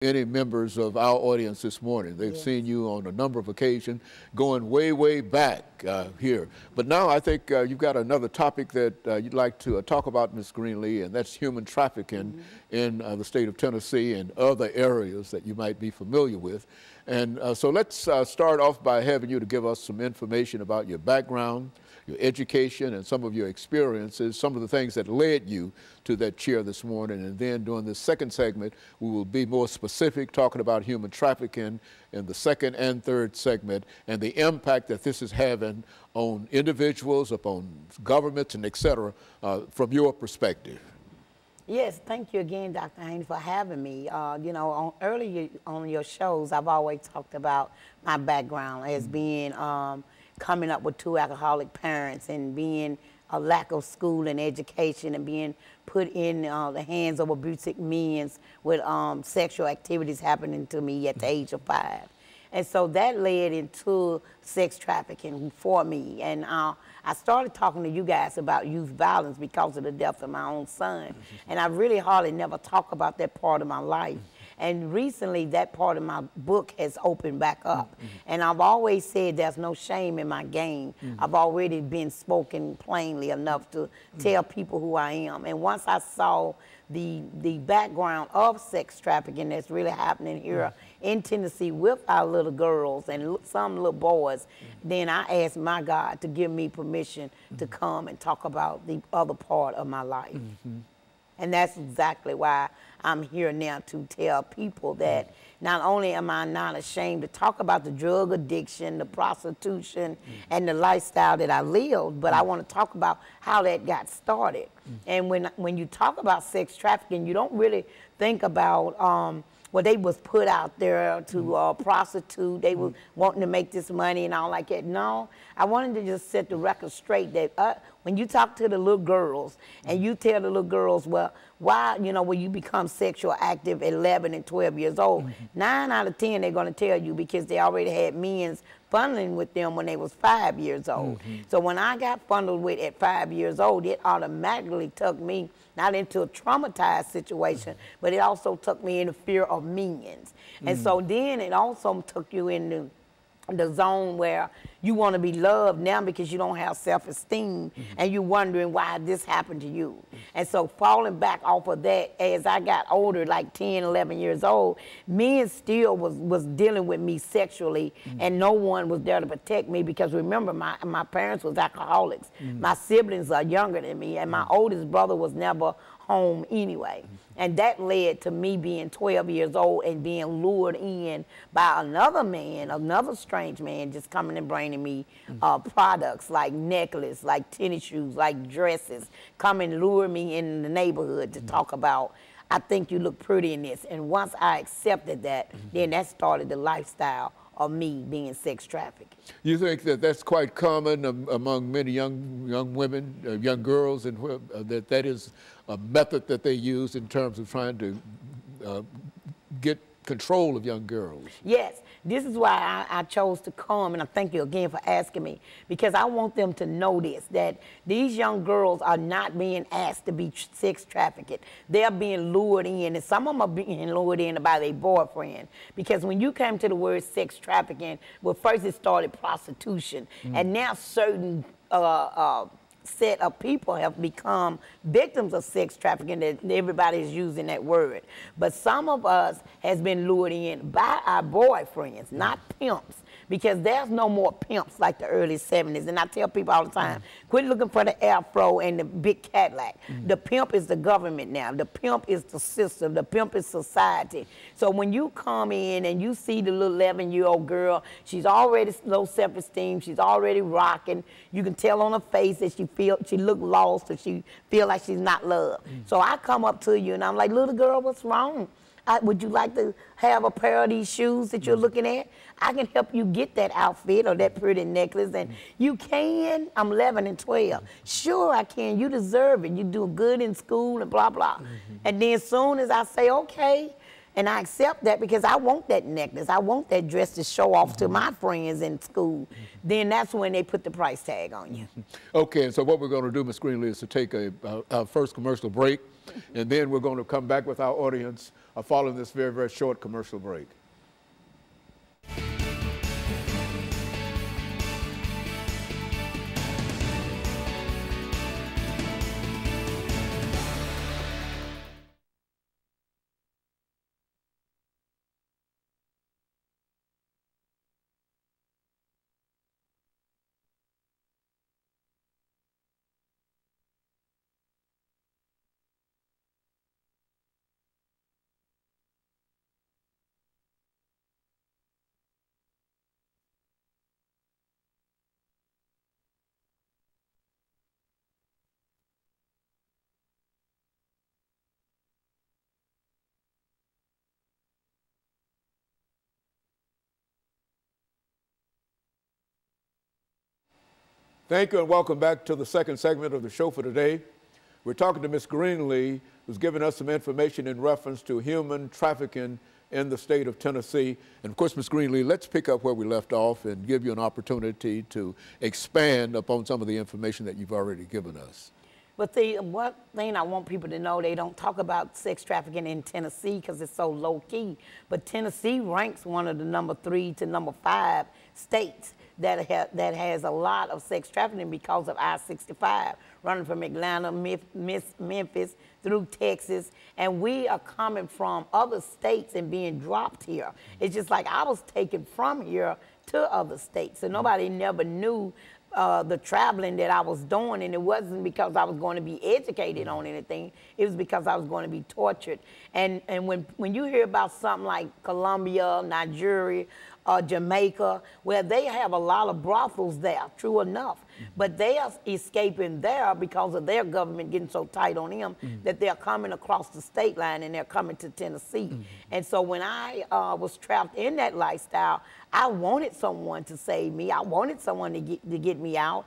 any members of our audience this morning. They've seen you on a number of occasions, going way, way back here. But now I think you've got another topic that you'd like to talk about, Ms. Greenlee, and that's human trafficking in the state of Tennessee and other areas that you might be familiar with. And so let's start off by having you to give us some information about your background, your education, and some of your experiences, some of the things that led you to that chair this morning. And then during this second segment, we will be more specific, talking about human trafficking in the second and third segment and the impact that this is having on individuals, upon governments, and et cetera, from your perspective. Yes, thank you again, Dr. Haynes, for having me. You know, earlier on your shows, I've always talked about my background as being coming up with two alcoholic parents and being a lack of school and education and being put in the hands of abusive men with sexual activities happening to me at the age of 5. And so that led into sex trafficking for me. And I started talking to you guys about youth violence because of the death of my own son. And I really hardly never talk about that part of my life. And recently, that part of my book has opened back up. And I've always said there's no shame in my game. I've already been spoken plainly enough to tell people who I am. And once I saw the background of sex trafficking that's really happening here in Tennessee with our little girls and some little boys, then I asked my God to give me permission to come and talk about the other part of my life. And that's exactly why I'm here now, to tell people that not only am I not ashamed to talk about the drug addiction, the prostitution, and the lifestyle that I lived, but I want to talk about how that got started. And when you talk about sex trafficking, you don't really think about well, they was put out there to prostitute. They was wanting to make this money and all like that. No, I wanted to just set the record straight that when you talk to the little girls and you tell the little girls, well, why, you know, when you become sexual active at 11 and 12 years old, 9 out of 10 they're going to tell you because they already had men's funneling with them when they was 5 years old. So when I got funneled with at 5 years old, it automatically took me not into a traumatized situation, but it also took me in the fear of minions. And so then it also took you into the zone where you want to be loved now because you don't have self-esteem and you're wondering why this happened to you. And so falling back off of that, as I got older, like 10, 11 years old, men still was dealing with me sexually and no one was there to protect me because remember, my parents was alcoholics. My siblings are younger than me and my oldest brother was never home anyway. And that led to me being 12 years old and being lured in by another man, another strange man, just coming and bringing me products like necklace, like tennis shoes, like dresses, come and lure me in the neighborhood to talk about, I think you look pretty in this. And once I accepted that, then that started the lifestyle of me being sex trafficked. You think that that's quite common among many young women, young girls, and that is a method that they use in terms of trying to get control of young girls? Yes, this is why I chose to come, and I thank you again for asking me, because I want them to know this, that these young girls are not being asked to be sex trafficked. They're being lured in, and some of them are being lured in by their boyfriend. Because when you came to the word sex trafficking, well, first it started prostitution, and now certain set of people have become victims of sex trafficking, that everybody is using that word. But some of us has been lured in by our boyfriends, not pimps, because there's no more pimps like the early 70s. And I tell people all the time, quit looking for the afro and the big Cadillac. The pimp is the government now. The pimp is the system. The pimp is society. So when you come in and you see the little 11-year-old girl, she's already low self-esteem. She's already rocking. You can tell on her face that she look lost or she feel like she's not loved. So I come up to you and I'm like, little girl, what's wrong? Would you like to have a pair of these shoes that you're looking at? I can help you get that outfit or that pretty necklace. And you can. I'm 11 and 12. Sure, I can. You deserve it. You do good in school and blah, blah. And then as soon as I say, okay, And I accept that because I want that necklace. I want that dress to show off to my friends in school. Then that's when they put the price tag on you. Okay, and so what we're going to do, Ms. Greenlee, is to take a first commercial break, and then we're going to come back with our audience following this very, very short commercial break. Thank you and welcome back to the second segment of the show for today. We're talking to Ms. Greenlee, who's giving us some information in reference to human trafficking in the state of Tennessee. And of course, Ms. Greenlee, let's pick up where we left off and give you an opportunity to expand upon some of the information that you've already given us. But the one thing I want people to know, they don't talk about sex trafficking in Tennessee because it's so low key. But Tennessee ranks one of the number 3 to number 5 states that has a lot of sex trafficking because of I-65, running from Atlanta, Memphis, through Texas. And we are coming from other states and being dropped here. It's just like I was taken from here to other states. So nobody never knew the traveling that I was doing, and it wasn't because I was going to be educated on anything. It was because I was going to be tortured. And when you hear about something like Colombia, Nigeria, Jamaica, where they have a lot of brothels there, true enough, but they are escaping there because of their government getting so tight on them that they're coming across the state line and they're coming to Tennessee. And so when I was trapped in that lifestyle, I wanted someone to save me. I wanted someone to get me out.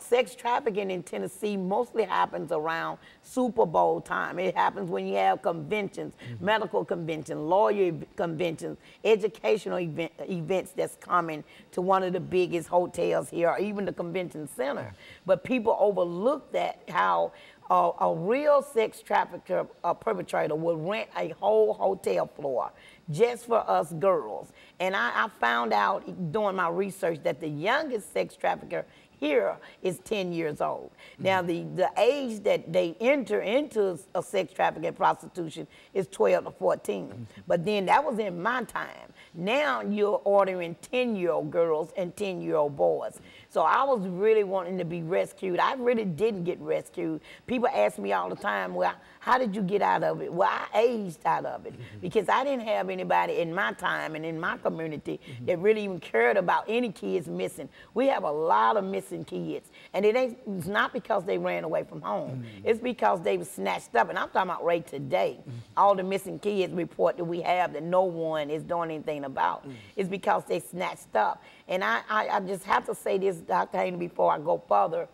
Sex trafficking in Tennessee mostly happens around Super Bowl time. It happens when you have conventions, medical conventions, lawyer conventions, educational events that's coming to one of the biggest hotels here, or even the convention center. But people overlook that, how a real sex trafficker perpetrator will rent a whole hotel floor just for us girls. And I found out doing my research that the youngest sex trafficker here is 10 years old. Now, the age that they enter into a sex trafficking and prostitution is 12 to 14. But then that was in my time. Now you're ordering 10-year-old girls and 10-year-old boys. So I was really wanting to be rescued. I really didn't get rescued. People ask me all the time, well, how did you get out of it? Well, I aged out of it because I didn't have anybody in my time and in my community that really even cared about any kids missing. We have a lot of missing kids, and it's not because they ran away from home. It's because they were snatched up, and I'm talking about right today. All the missing kids report that we have that no one is doing anything about. It's because they snatched up. And I just have to say this, Dr. Haney, before I go further.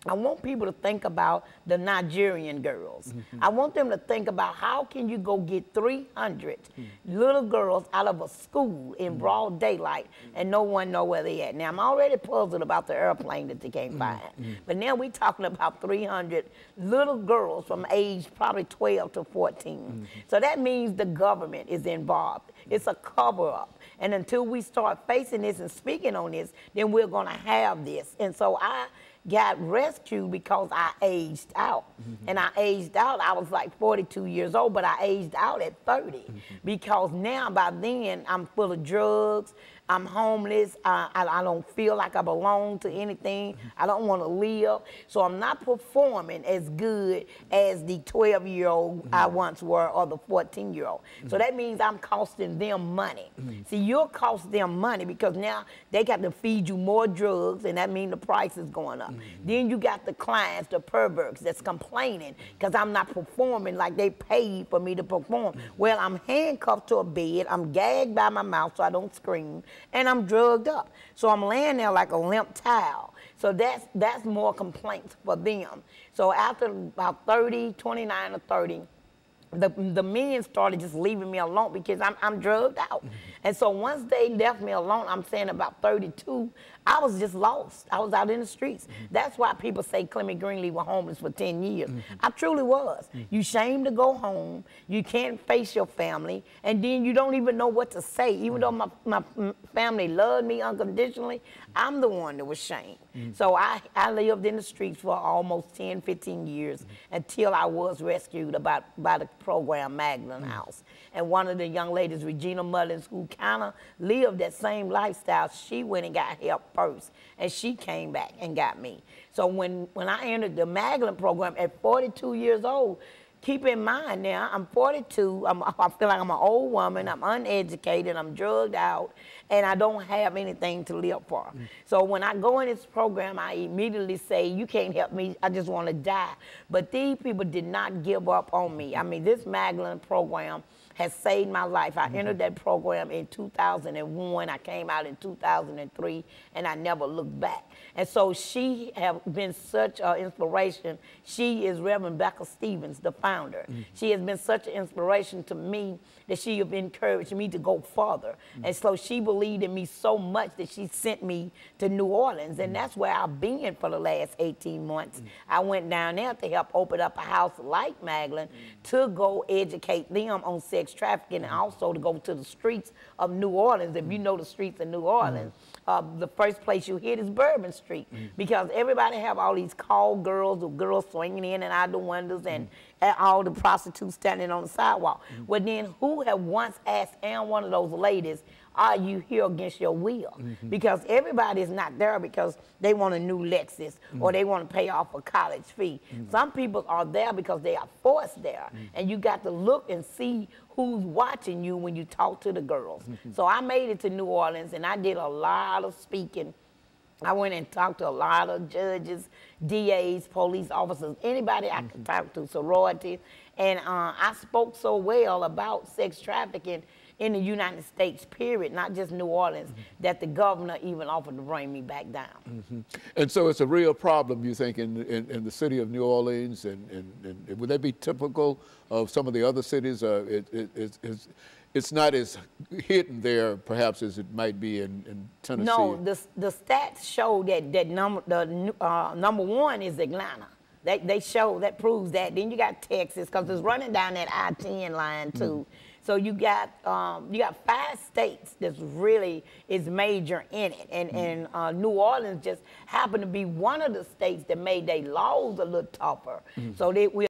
I want people to think about the Nigerian girls. I want them to think about how can you go get 300 little girls out of a school in broad daylight and no one know where they at. Now, I'm already puzzled about the airplane that they can't find. But now we're talking about 300 little girls from age probably 12 to 14. So that means the government is involved. It's a cover-up. And until we start facing this and speaking on this, then we're going to have this. And so I got rescued because I aged out. And I aged out, I was like 42 years old, but I aged out at 30 because now by then I'm full of drugs, I'm homeless, I don't feel like I belong to anything, I don't want to live, so I'm not performing as good as the 12-year-old I once were or the 14-year-old. So that means I'm costing them money. See, you'll cost them money because now they got to feed you more drugs, and that means the price is going up. Then you got the clients, the perverts that's complaining because I'm not performing like they paid for me to perform. Well, I'm handcuffed to a bed, I'm gagged by my mouth so I don't scream, and I'm drugged up. So I'm laying there like a limp towel. So that's more complaints for them. So after about 30, 29 or 30, the men started just leaving me alone because I'm drugged out. And so once they left me alone, I'm saying about 32, I was just lost. I was out in the streets. That's why people say Clement Greenlee was homeless for 10 years. I truly was. You shame to go home, you can't face your family, and then you don't even know what to say. Even though my family loved me unconditionally, I'm the one that was shamed. So I lived in the streets for almost 10, 15 years until I was rescued by the program Magdalene House. And one of the young ladies, Regina Mullins, who kind of lived that same lifestyle, she went and got help first, and she came back and got me. So when I entered the Magdalene program at 42 years old, keep in mind now, I'm 42, I feel like I'm an old woman, I'm uneducated, I'm drugged out, and I don't have anything to live for. So when I go in this program, I immediately say, you can't help me, I just want to die. But these people did not give up on me. I mean, this Magdalene program has saved my life. I entered that program in 2001. I came out in 2003, and I never looked back. And so she has been such an inspiration. She is Reverend Becca Stevens, the founder. She has been such an inspiration to me that she has encouraged me to go further. And so she believed in me so much that she sent me to New Orleans, and that's where I've been for the last 18 months. I went down there to help open up a house like Magdalene to go educate them on sex trafficking, and also to go to the streets of New Orleans. If you know the streets of New Orleans, the first place you hit is Bourbon Street, because everybody have all these call girls or girls swinging in and out the windows, and all the prostitutes standing on the sidewalk. Well, then who have once asked one of those ladies, are you here against your will? Because everybody is not there because they want a new Lexus or they want to pay off a college fee. Some people are there because they are forced there. And you got to look and see who's watching you when you talk to the girls. So I made it to New Orleans, and I did a lot of speaking. I went and talked to a lot of judges, DAs, police officers, anybody I could talk to, sororities. And I spoke so well about sex trafficking in the United States, period, not just New Orleans, that the governor even offered to bring me back down. And so it's a real problem, you think, in the city of New Orleans, and would that be typical of some of the other cities? It's not as hidden there, perhaps, as it might be in Tennessee. No, the stats show that number one is Atlanta. They show, that proves that. Then you got Texas, because it's running down that I-10 line too. So you got 5 states that's really is major in it, and New Orleans just happened to be one of the states that made their laws a little tougher. So we